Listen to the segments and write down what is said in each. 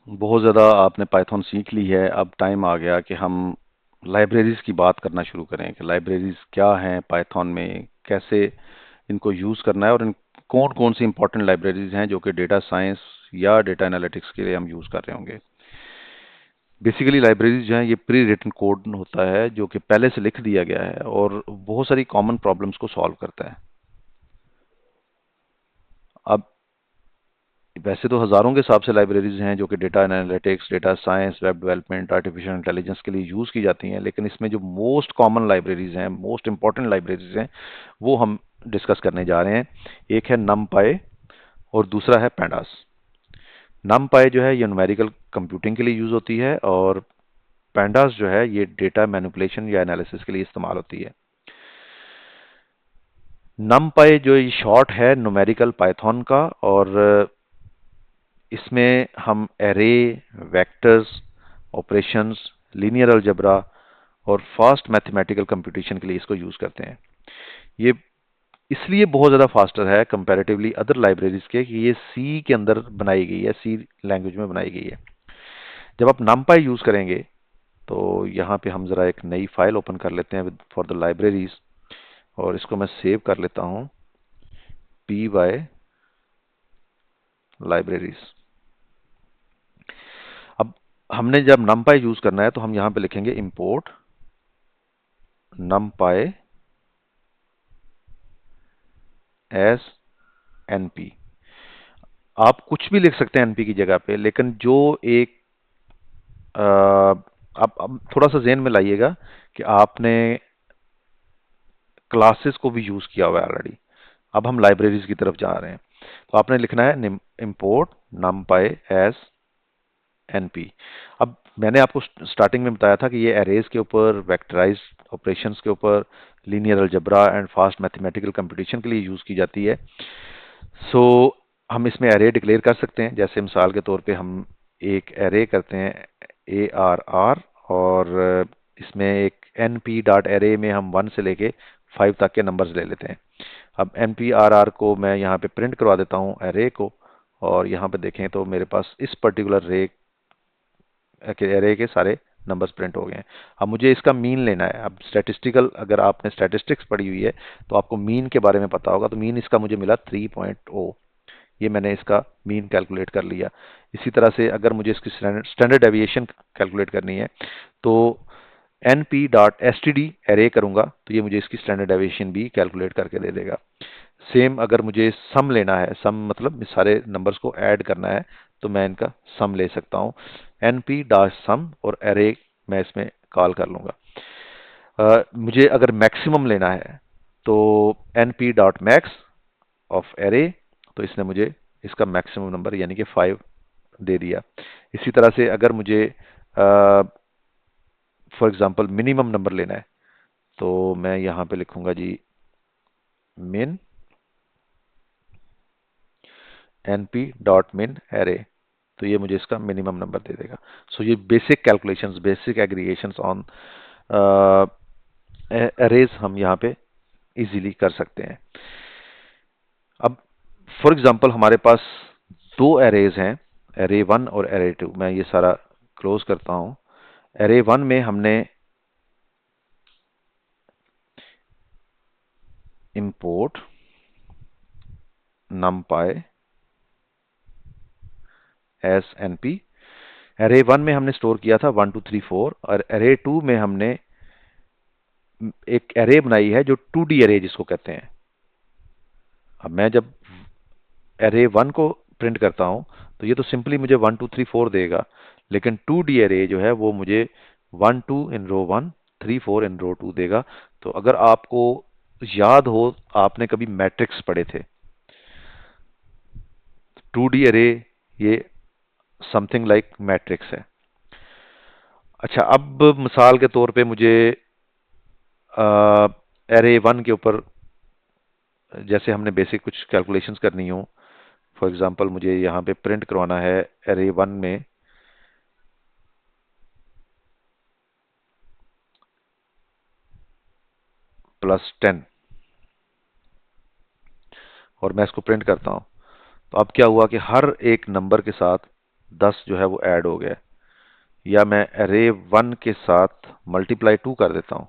बहुत ज़्यादा आपने पाइथन सीख ली है। अब टाइम आ गया कि हम लाइब्रेरीज की बात करना शुरू करें कि लाइब्रेरीज क्या हैं पाइथन में, कैसे इनको यूज़ करना है और इन कौन कौन सी इंपॉर्टेंट लाइब्रेरीज हैं जो कि डेटा साइंस या डेटा एनालिटिक्स के लिए हम यूज़ कर रहे होंगे। बेसिकली लाइब्रेरीज जो हैं ये प्री रिटन कोड होता है जो कि पहले से लिख दिया गया है और बहुत सारी कॉमन प्रॉब्लम्स को सॉल्व करता है। अब वैसे तो हज़ारों के हिसाब से लाइब्रेरीज हैं जो कि data analytics, data science, web development, artificial intelligence के लिए यूज़ की जाती हैं, लेकिन इसमें जो मोस्ट कॉमन लाइब्रेरीज हैं, मोस्ट इंपॉर्टेंट लाइब्रेरीज हैं, वो हम डिस्कस करने जा रहे हैं। एक है नमपाई और दूसरा है पैंडास। नमपाई जो है ये न्यूमेरिकल कंप्यूटिंग के लिए यूज़ होती है और पैंडास जो है ये डेटा मैनिपुलेशन या एनालिसिस के लिए इस्तेमाल होती है। नमपाई जो ये शॉर्ट है न्यूमेरिकल पाइथन का और इसमें हम array, vectors, operations, linear algebra और फास्ट मैथमेटिकल कंप्यूटेशन के लिए इसको यूज करते हैं। ये इसलिए बहुत ज़्यादा फास्टर है कंपैरेटिवली अदर लाइब्रेरीज के कि ये सी के अंदर बनाई गई है, सी लैंग्वेज में बनाई गई है। जब आप नमपाई यूज करेंगे तो यहाँ पे हम ज़रा एक नई फाइल ओपन कर लेते हैं फॉर द लाइब्रेरीज और इसको मैं सेव कर लेता हूँ पी वाई लाइब्रेरीज। अब हमने जब numpy यूज करना है तो हम यहां पे लिखेंगे import numpy as np। आप कुछ भी लिख सकते हैं np की जगह पे, लेकिन जो एक आप अब थोड़ा सा ज़हन में लाइएगा कि आपने क्लासेस को भी यूज किया हुआ है ऑलरेडी। अब हम लाइब्रेरीज की तरफ जा रहे हैं तो आपने लिखना है import numpy as एनपी। अब मैंने आपको स्टार्टिंग में बताया था कि ये एरेज के ऊपर, वेक्टराइज्ड ऑपरेशंस के ऊपर, linear algebra and fast mathematical computation के लिए यूज की जाती है। सो हम इसमें एरे डिक्लेयर कर सकते हैं, जैसे मिसाल के तौर पे हम एक एरे करते हैं ARR और इसमें एक np डॉट एरे में हम 1 से लेके 5 तक के नंबर्स ले लेते हैं। अब np_rr को मैं यहाँ पे प्रिंट करवा देता हूँ एरे को और यहाँ पे देखें तो मेरे पास इस पर्टिकुलर रे के एरे के सारे नंबर्स प्रिंट हो गए हैं। अब मुझे इसका मीन लेना है। अब स्टैटिस्टिकल, अगर आपने स्टैटिस्टिक्स पढ़ी हुई है तो आपको मीन के बारे में पता होगा। तो मीन इसका मुझे मिला 3.0। ये मैंने इसका मीन कैलकुलेट कर लिया। इसी तरह से अगर मुझे इसकी स्टैंडर्ड डेविएशन कैलकुलेट करनी है तो np डॉट std एरे करूंगा तो ये मुझे इसकी स्टैंडर्ड डेविएशन भी कैलकुलेट करके दे देगा। सेम अगर मुझे सम लेना है, सम मतलब सारे नंबर्स को ऐड करना है, तो मैं इनका सम ले सकता हूँ। np डॉट सम और एरे मैं इसमें कॉल कर लूंगा। मुझे अगर मैक्सिमम लेना है तो np dot max of array, तो इसने मुझे इसका मैक्सिमम नंबर यानी कि 5 दे दिया। इसी तरह से अगर मुझे फॉर एग्जांपल मिनिमम नंबर लेना है तो मैं यहाँ पे लिखूंगा जी min np डॉट मिन एरे, तो ये मुझे इसका मिनिमम नंबर दे देगा। सो ये basic calculations, basic aggregations on arrays हम यहाँ पे इजीली कर सकते हैं। अब फॉर एग्जांपल हमारे पास दो एरेज हैं, एरे 1 और एरे 2। मैं ये सारा क्लोज करता हूँ। एरे 1 में हमने import numpy S np, array 1 में हमने स्टोर किया था 1 2 3 4 और एरे 2 में हमने एक एरे बनाई है जो 2D एरे जिसको कहते हैं। अब मैं जब एरे 1 को प्रिंट करता हूं तो ये तो सिंपली मुझे 1 2 3 4 देगा, लेकिन 2D एरे जो है वो मुझे 1 2 इन रो 1, 3 4 इन रो 2 देगा। तो अगर आपको याद हो, आपने कभी मैट्रिक्स पढ़े थे, 2D एरे ये समथिंग लाइक मैट्रिक्स है। अच्छा, अब मिसाल के तौर पे मुझे एरे 1 के ऊपर जैसे हमने बेसिक कुछ कैलकुलेशंस करनी हो, फॉर एग्जांपल मुझे यहाँ पे प्रिंट करवाना है एरे 1 में +10 और मैं इसको प्रिंट करता हूँ। तो अब क्या हुआ कि हर एक नंबर के साथ 10 जो है वो ऐड हो गया, या मैं एरे 1 के साथ मल्टीप्लाई 2 कर देता हूं,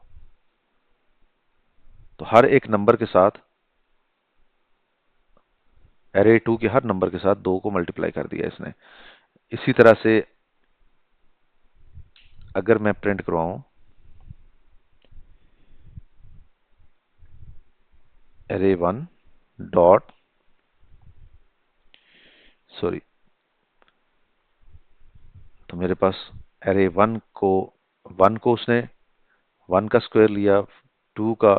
तो हर एक नंबर के साथ, एरे 2 के हर नंबर के साथ 2 को मल्टीप्लाई कर दिया इसने। इसी तरह से अगर मैं प्रिंट करवाऊं एरे 1 डॉट, सॉरी, तो मेरे पास एरे 1 को उसने 1 का स्क्वायर लिया, 2 का,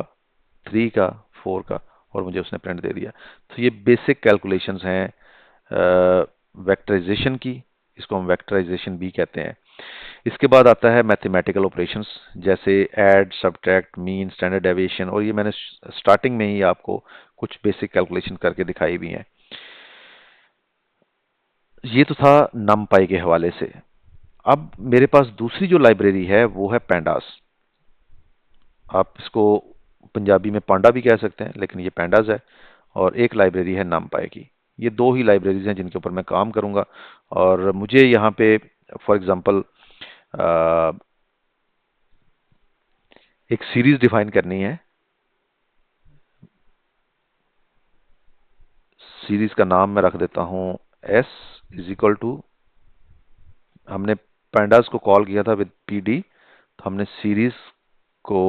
3 का, 4 का, और मुझे उसने प्रिंट दे दिया। तो ये बेसिक कैलकुलेशंस हैं वेक्टराइजेशन की, इसको हम वेक्टराइजेशन भी कहते हैं। इसके बाद आता है मैथमेटिकल ऑपरेशंस, जैसे add, subtract, mean, standard deviation, और ये मैंने स्टार्टिंग में ही आपको कुछ बेसिक कैलकुलेशन करके दिखाई भी हैं। ये तो था नमपाई के हवाले से। अब मेरे पास दूसरी जो लाइब्रेरी है वो है पैंडास। आप इसको पंजाबी में पांडा भी कह सकते हैं, लेकिन ये पैंडास है। और एक लाइब्रेरी है नामपाई की। ये दो ही लाइब्रेरीज हैं जिनके ऊपर मैं काम करूंगा। और मुझे यहाँ पे फॉर एग्जांपल एक सीरीज डिफाइन करनी है। सीरीज का नाम मैं रख देता हूं एस इज इक्वल टू, हमने पैंडास को कॉल किया था विद पीडी, तो हमने सीरीज को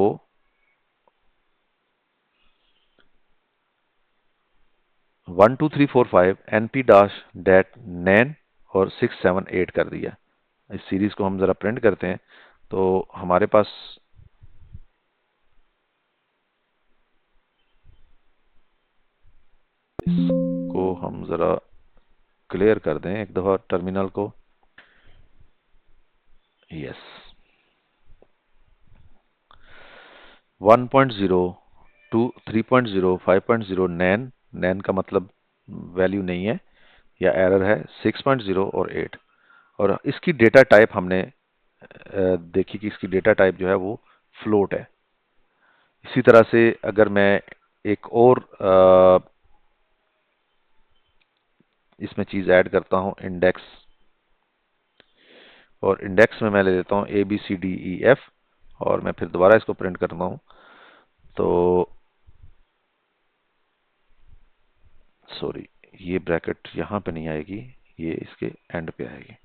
1 2 3 4 5 np डैश डेट नैन और 6 7 8 कर दिया। इस सीरीज को हम जरा प्रिंट करते हैं, तो हमारे पास, इसको हम जरा क्लियर कर दें एक दफा टर्मिनल को। यस, 1.0 टू 3.0 5.0 नैन, नैन का मतलब वैल्यू नहीं है या एरर है, 6.0 और 8। और इसकी डेटा टाइप हमने देखी कि इसकी डेटा टाइप जो है वो फ्लोट है। इसी तरह से अगर मैं एक और इसमें चीज ऐड करता हूं, इंडेक्स, और इंडेक्स में मैं ले लेता हूं A B C D E F, और मैं फिर दोबारा इसको प्रिंट करता हूं, तो सॉरी, ये ब्रैकेट यहां पे नहीं आएगी, ये इसके एंड पे आएगी।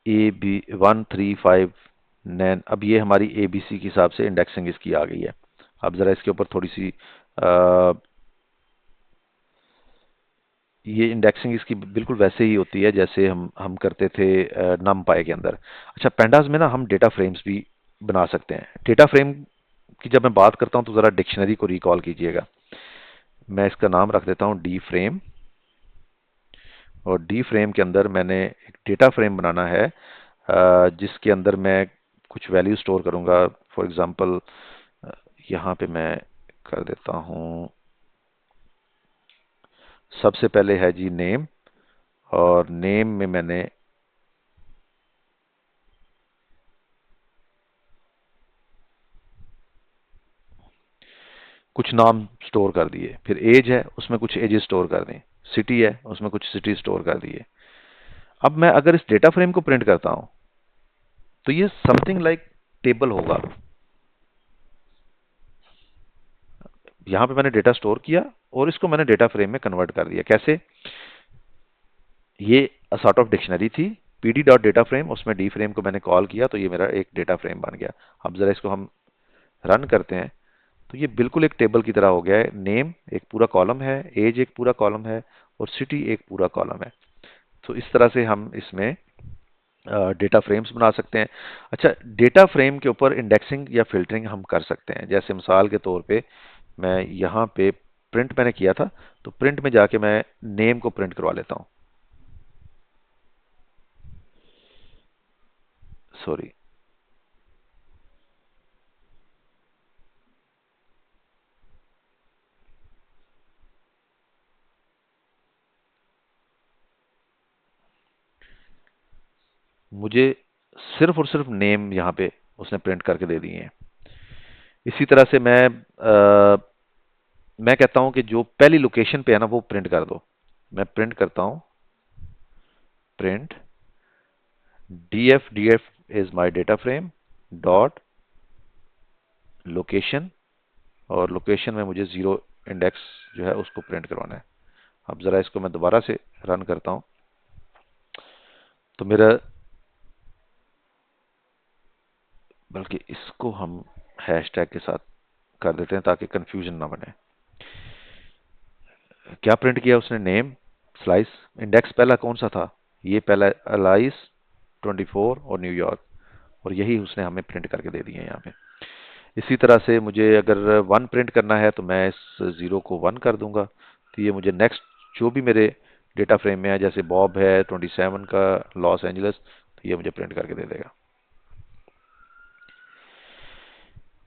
ए बी 1 3 5 नैन, अब ये हमारी एबीसी के हिसाब से इंडेक्सिंग इसकी आ गई है। अब जरा इसके ऊपर थोड़ी सी ये इंडेक्सिंग इसकी बिल्कुल वैसे ही होती है जैसे हम करते थे नमपाई के अंदर। अच्छा, पैंडास में ना हम डेटा फ्रेम्स भी बना सकते हैं। डेटा फ्रेम की जब मैं बात करता हूं तो जरा डिक्शनरी को रिकॉल कीजिएगा। मैं इसका नाम रख देता हूं डी फ्रेम, और डी फ्रेम के अंदर मैंने एक डेटा फ्रेम बनाना है जिसके अंदर मैं कुछ वैल्यू स्टोर करूंगा। फॉर एग्जांपल यहाँ पे मैं कर देता हूं, सबसे पहले है जी नेम, और नेम में मैंने कुछ नाम स्टोर कर दिए। फिर एज है, उसमें कुछ एजेस स्टोर कर दें। सिटी है, उसमें कुछ सिटी स्टोर कर दिए। अब मैं अगर इस डेटा फ्रेम को प्रिंट करता हूं तो ये समथिंग लाइक टेबल होगा। यहां पे मैंने डेटा स्टोर किया और इसको मैंने डेटा फ्रेम में कन्वर्ट कर दिया। कैसे? ये सॉर्ट ऑफ डिक्शनरी थी, पीडी डॉट डेटा फ्रेम, उसमें डी फ्रेम को मैंने कॉल किया तो ये मेरा एक डेटा फ्रेम बन गया। अब जरा इसको हम रन करते हैं तो ये बिल्कुल एक टेबल की तरह हो गया है। नेम एक पूरा कॉलम है, एज एक पूरा कॉलम है, और सिटी एक पूरा कॉलम है। तो इस तरह से हम इसमें डेटा फ्रेम्स बना सकते हैं। अच्छा, डेटा फ्रेम के ऊपर इंडेक्सिंग या फिल्टरिंग हम कर सकते हैं। जैसे मिसाल के तौर पे मैं यहाँ पे प्रिंट मैंने किया था, तो प्रिंट में जाके मैं नेम को प्रिंट करवा लेता हूँ। सॉरी, मुझे सिर्फ और सिर्फ नेम यहाँ पे उसने प्रिंट करके दे दिए हैं। इसी तरह से मैं मैं कहता हूं कि जो पहली लोकेशन पे है ना वो प्रिंट कर दो। मैं प्रिंट करता हूं, print df is my data frame dot location, और लोकेशन में मुझे जीरो इंडेक्स जो है उसको प्रिंट करवाना है। अब जरा इसको मैं दोबारा से रन करता हूं तो मेरा, बल्कि इसको हम हैशटैग के साथ कर देते हैं ताकि कंफ्यूजन ना बने। क्या प्रिंट किया उसने? नेम, स्लाइस, इंडेक्स पहला कौन सा था? ये पहला अलाइस 24 और न्यूयॉर्क, और यही उसने हमें प्रिंट करके दे दिए हैं यहाँ पे। इसी तरह से मुझे अगर वन प्रिंट करना है तो मैं इस जीरो को वन कर दूंगा, तो ये मुझे नेक्स्ट जो भी मेरे डेटा फ्रेम में है, जैसे बॉब है 27 का लॉस एंजलिस, तो ये मुझे प्रिंट करके दे देगा।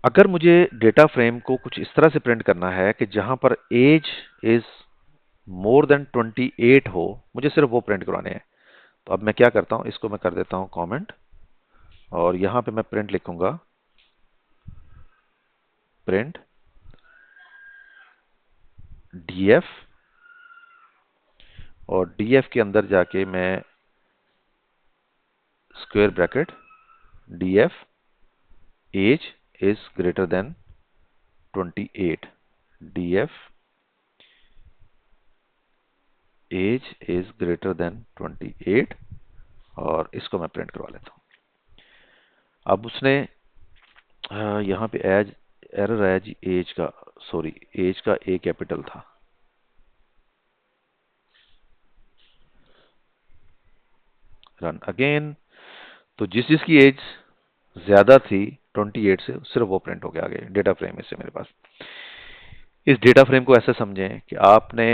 अगर मुझे डेटा फ्रेम को कुछ इस तरह से प्रिंट करना है कि जहां पर एज इज मोर देन 28 हो, मुझे सिर्फ वो प्रिंट करवाने हैं। तो अब मैं क्या करता हूं, इसको मैं कर देता हूं कमेंट, और यहां पे मैं प्रिंट लिखूंगा, प्रिंट डीएफ, और डीएफ के अंदर जाके मैं square bracket DF age is greater than 28, DF age is greater than 28, और इसको मैं प्रिंट करवा लेता हूं। अब उसने यहाँ पे एज एरर आया जी, एज का, सॉरी, एज का ए कैपिटल था। रन अगेन, तो जिस जिसकी एज ज्यादा थी 28 से, सिर्फ वो प्रिंट हो गया आगे डेटा फ्रेम में से मेरे पास। इस डेटा फ्रेम को ऐसे समझें कि आपने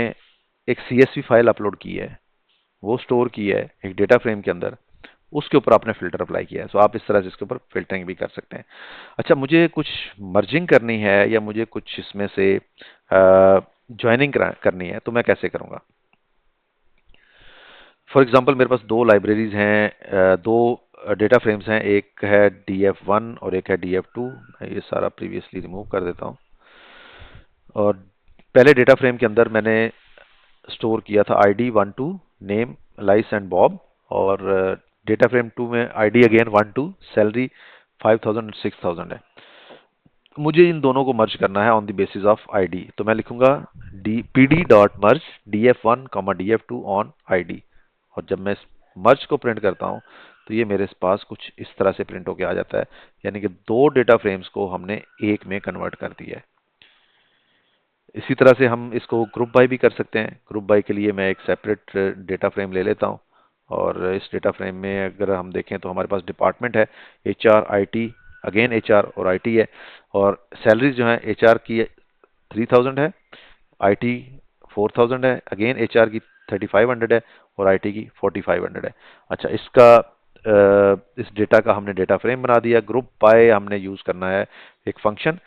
एक सीएसवी फाइल अपलोड की है, वो स्टोर की है एक डेटा फ्रेम के अंदर, उसके ऊपर आपने फिल्टर अप्लाई किया है। सो आप इस तरह से इसके ऊपर फिल्टरिंग भी कर सकते हैं। अच्छा, मुझे कुछ मर्जिंग करनी है या मुझे कुछ इसमें से ज्वाइनिंग करनी है, तो मैं कैसे करूंगा? फॉर एग्जांपल मेरे पास दो लाइब्रेरीज हैं, दो डेटा फ्रेम्स हैं, एक है df1 और एक है df2। मैं ये सारा प्रीवियसली रिमूव कर देता हूं। और पहले डेटा फ्रेम के अंदर मैंने स्टोर किया था ID 12, name Alice and Bob, और डेटा फ्रेम 2 में आईडी अगेन 12, सैलरी 5000 6000 है। मुझे इन दोनों को मर्ज करना है on the basis of ID, तो मैं लिखूंगा D P D dot merge df1 comma df2 on ID, और जब मैं इस मर्ज को प्रिंट करता हूं तो ये मेरे पास कुछ इस तरह से प्रिंट होके आ जाता है, यानी कि दो डेटा फ्रेम्स को हमने एक में कन्वर्ट कर दिया है। इसी तरह से हम इसको ग्रुप बाय भी कर सकते हैं। ग्रुप बाय के लिए मैं एक सेपरेट डेटा फ्रेम ले लेता हूं, और इस डेटा फ्रेम में अगर हम देखें तो हमारे पास डिपार्टमेंट है, एचआर आईटी, अगेन एचआर और आईटी है, और सैलरीज जो है एचआर की 3000 है, आईटी 4000 है, अगेन एचआर की 3500 है, और आईटी की 4500 है। अच्छा, इसका इस डेटा का हमने डेटा फ्रेम बना दिया। ग्रुप बाय हमने यूज करना है एक फंक्शन,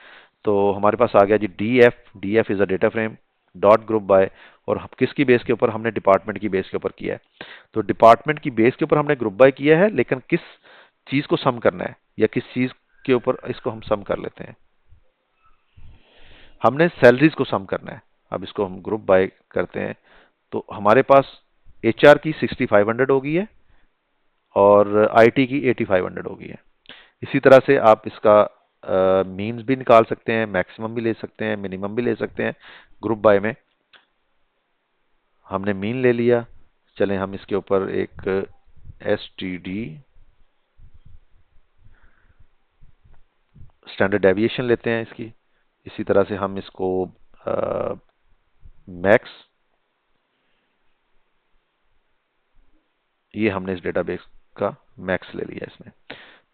तो हमारे पास आ गया G D F is a data frame dot group by, और किसकी बेस के ऊपर? हमने डिपार्टमेंट की बेस के ऊपर किया है। तो डिपार्टमेंट की बेस के ऊपर हमने ग्रुप बाय किया है, लेकिन किस चीज को सम करना है या किस चीज के ऊपर इसको हम सम कर लेते हैं? हमने सैलरीज को सम करना है। अब इसको हम ग्रुप बाय करते हैं, तो हमारे पास एचआर की 6500 होगी है, और आईटी की 8500 होगी है। इसी तरह से आप इसका मीन्स भी निकाल सकते हैं, मैक्सिमम भी ले सकते हैं, मिनिमम भी ले सकते हैं। ग्रुप बाय में हमने मीन ले लिया, चलें हम इसके ऊपर एक S T D standard deviation लेते हैं इसकी। इसी तरह से हम इसको मैक्स, ये हमने इस डेटाबेस का मैक्स ले लिया इसमें।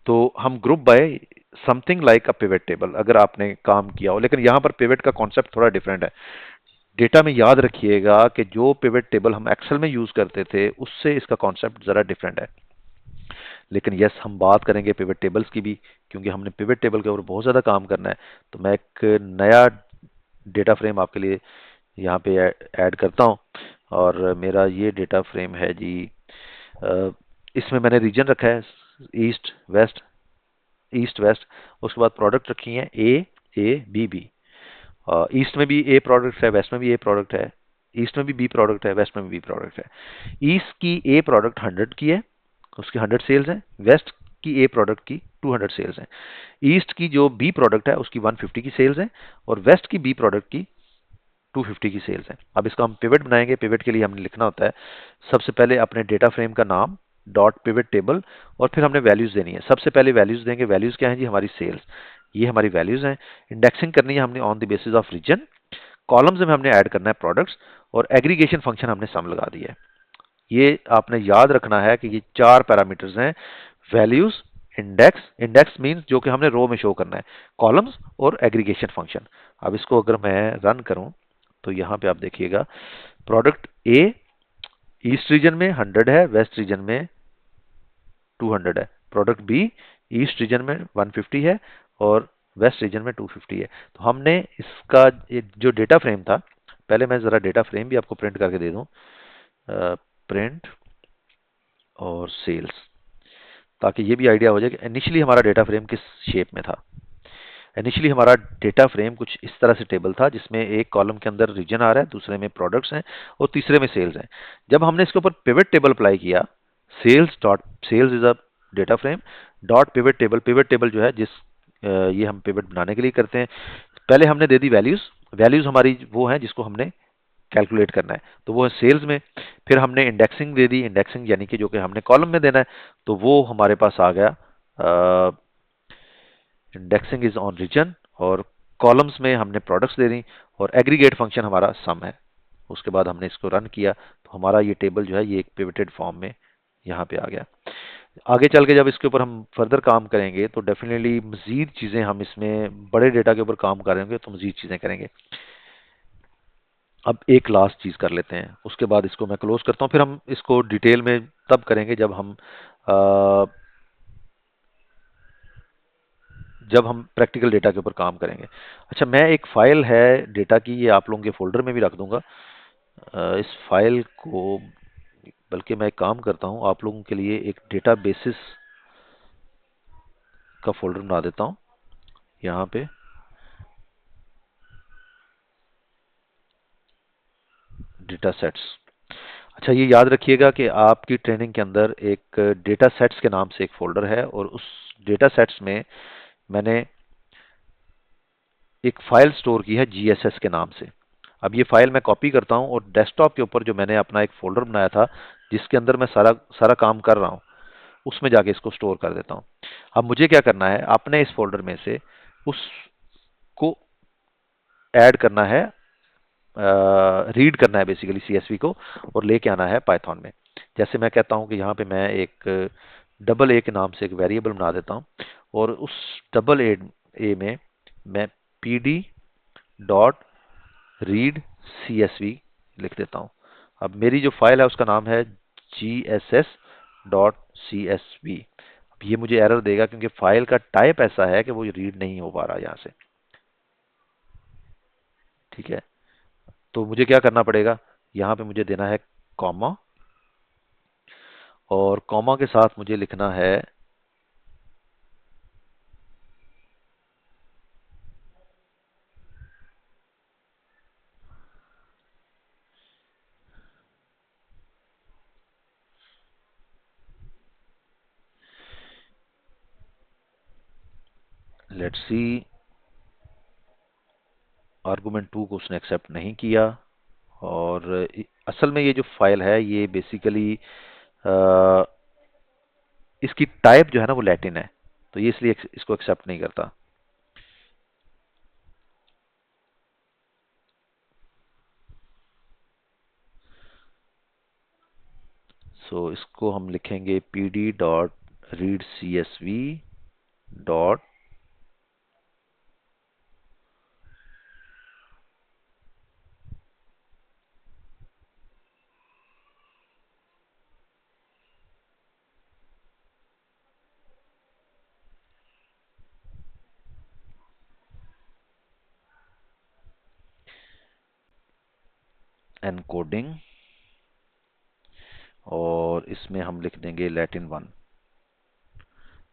तो हम group by something like a pivot table अगर आपने काम किया हो, लेकिन यहां पर पिवट का कॉन्सेप्ट थोड़ा डिफरेंट है। डेटा में याद रखिएगा कि जो पिवट टेबल हम एक्सेल में यूज करते थे उससे इसका कॉन्सेप्ट जरा डिफरेंट है। लेकिन यस, हम बात करेंगे पिवट टेबल्स की भी, क्योंकि हमने पिवट टेबल के ऊपर बहुत ज़्यादा काम करना है। तो मैं एक नया डेटा फ्रेम आपके लिए यहाँ पे ऐड करता हूँ, और मेरा ये डेटा फ्रेम है जी, अ, इसमें मैंने रीजन रखा है ईस्ट वेस्ट, ईस्ट वेस्ट। उसके बाद प्रोडक्ट रखी है ए, ए बी बी, ईस्ट में भी ए प्रोडक्ट है, वेस्ट में भी ए प्रोडक्ट है, ईस्ट में भी बी प्रोडक्ट है, वेस्ट में भी बी प्रोडक्ट है। ईस्ट की ए प्रोडक्ट 100 की है, उसकी 100 सेल्स हैं। वेस्ट की ए प्रोडक्ट की 200 सेल्स हैं। ईस्ट की जो बी प्रोडक्ट है उसकी 150 की सेल्स हैं, और वेस्ट की बी प्रोडक्ट की 250 की सेल्स है। अब इसका हम पिवट बनाएंगे। पिवट के लिए हमने लिखना होता है सबसे पहले अपने डेटा फ्रेम का नाम डॉट पिवट टेबल, और फिर हमने वैल्यूज देनी है। सबसे पहले वैल्यूज देंगे। वैल्यूज क्या है जी? हमारी सेल्स, ये हमारी वैल्यूज हैं। इंडेक्सिंग करनी है हमने on the basis of region. Columns में हमने ऐड करना है प्रोडक्ट्स, और एग्रीगेशन फंक्शन हमने सम लगा दिया है। ये आपने याद रखना है कि ये 4 पैरामीटर्स हैं: वैल्यूज, इंडेक्स, इंडेक्स मींस जो कि हमने रो में शो करना है, कॉलम्स, और एग्रीगेशन फंक्शन। अब इसको अगर मैं रन करूं तो यहां पे आप देखिएगा प्रोडक्ट ए ईस्ट रीजन में 100 है, वेस्ट रीजन में 200 है। प्रोडक्ट बी ईस्ट रीजन में 150 है, और वेस्ट रीजन में 250 है। तो हमने इसका जो डेटा फ्रेम था, पहले मैं जरा डेटा फ्रेम भी आपको प्रिंट करके दे दूं। प्रिंट और सेल्स, ताकि ये भी आइडिया हो जाए कि इनिशियली हमारा डेटा फ्रेम किस शेप में था। इनिशियली हमारा डेटा फ्रेम कुछ इस तरह से टेबल था, जिसमें एक कॉलम के अंदर रीजन आ रहा है, दूसरे में प्रोडक्ट्स हैं, और तीसरे में सेल्स हैं। जब हमने इसके ऊपर पिवट टेबल अप्लाई किया, sales dot sales is a data frame dot pivot table, pivot table जो है ये हम पिवट बनाने के लिए करते हैं। पहले हमने दे दी वैल्यूज। वैल्यूज हमारी वो हैं जिसको हमने कैलकुलेट करना है, तो वो है सेल्स में। फिर हमने इंडेक्सिंग दे दी, इंडेक्सिंग यानी कि जो कि हमने कॉलम में देना है, तो वो हमारे पास आ गया इंडेक्सिंग इज ऑन रीजन, और कॉलम्स में हमने प्रोडक्ट्स दे दी, और एग्रीगेट फंक्शन हमारा सम है। उसके बाद हमने इसको रन किया तो हमारा ये टेबल जो है ये एक पिवटेड फॉर्म में यहाँ पे आ गया। आगे चल के जब इसके ऊपर हम फर्दर काम करेंगे तो डेफिनेटली मजीद चीज़ें, हम इसमें बड़े डेटा के ऊपर काम करेंगे तो मजीद चीज़ें करेंगे। अब एक लास्ट चीज़ कर लेते हैं, उसके बाद इसको मैं क्लोज करता हूँ। फिर हम इसको डिटेल में तब करेंगे जब हम प्रैक्टिकल डेटा के ऊपर काम करेंगे। अच्छा, मैं एक फाइल है डेटा की, ये आप लोगों के फोल्डर में भी रख दूंगा। इस फाइल को, बल्कि मैं एक काम करता हूँ, आप लोगों के लिए एक डेटा बेसिस का फोल्डर बना देता हूँ यहाँ पे। Data sets. अच्छा, ये याद रखिएगा कि आपकी ट्रेनिंग के अंदर एक डेटा सेट्स के नाम से एक फोल्डर है, और उस डेटा सेट्स में मैंने एक फाइल स्टोर की है जीएसएस के नाम से। अब ये फाइल मैं कॉपी करता हूँ, और डेस्कटॉप के ऊपर जो मैंने अपना एक फोल्डर बनाया था जिसके अंदर मैं सारा सारा काम कर रहा हूँ, उसमें जाके इसको स्टोर कर देता हूँ। अब मुझे क्या करना है, अपने इस फोल्डर में से उसको ऐड करना है, रीड करना है बेसिकली सीएसवी को, और लेके आना है पाइथन में। जैसे मैं कहता हूँ कि यहाँ पे मैं एक डबल ए के नाम से एक वेरिएबल बना देता हूँ, और उस डबल ए में मैं पीडी डॉट रीड सीएसवी लिख देता हूँ। अब मेरी जो फाइल है उसका नाम है gss डॉट csv। अब ये मुझे एरर देगा क्योंकि फाइल का टाइप ऐसा है कि वो रीड नहीं हो पा रहा यहाँ से। ठीक है, तो मुझे क्या करना पड़ेगा, यहाँ पे मुझे देना है कॉमा, और कॉमा के साथ मुझे लिखना है लेट्स सी। आर्गुमेंट 2 को उसने एक्सेप्ट नहीं किया, और असल में ये जो फाइल है ये बेसिकली इसकी टाइप जो है ना वो लैटिन है, तो ये इसलिए इसको एक्सेप्ट नहीं करता। सो इसको हम लिखेंगे pd dot read csv dot encoding, और इसमें हम लिख देंगे लैटिन 1।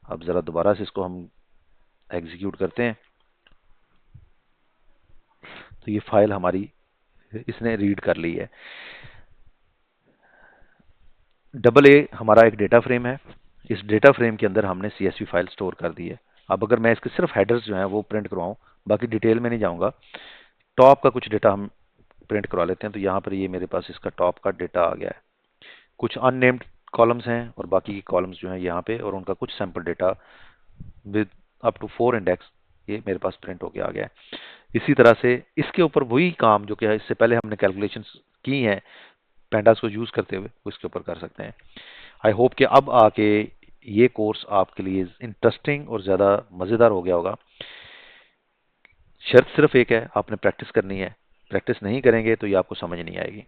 अब ज़रा दोबारा से इसको हम एग्जीक्यूट करते हैं। तो ये फाइल हमारी इसने रीड कर ली है। डबल ए हमारा एक डेटा फ्रेम है। इस डेटा फ्रेम के अंदर हमने CSV फाइल स्टोर कर दी है। अब अगर मैं इसके सिर्फ हेडर्स जो हैं वो प्रिंट करवाऊं, बाकी डिटेल में नहीं जाऊंगा, टॉप का कुछ डेटा हम प्रिंट करवा लेते हैं। तो यहाँ पर ये मेरे पास इसका टॉप का डेटा आ गया है। कुछ अननेम्ड कॉलम्स हैं और बाकी की कॉलम्स जो हैं यहाँ पे, और उनका कुछ sample data with up to 4 index ये मेरे पास प्रिंट होके आ गया है। इसी तरह से इसके ऊपर वही काम जो कि है इससे पहले हमने कैलकुलेशंस की हैं पैंडास को यूज करते हुए, वो इसके ऊपर कर सकते हैं। आई होप कि अब आके ये कोर्स आपके लिए इंटरेस्टिंग और ज़्यादा मज़ेदार हो गया होगा। शर्त सिर्फ एक है, आपने प्रैक्टिस करनी है। प्रैक्टिस नहीं करेंगे तो ये आपको समझ नहीं आएगी।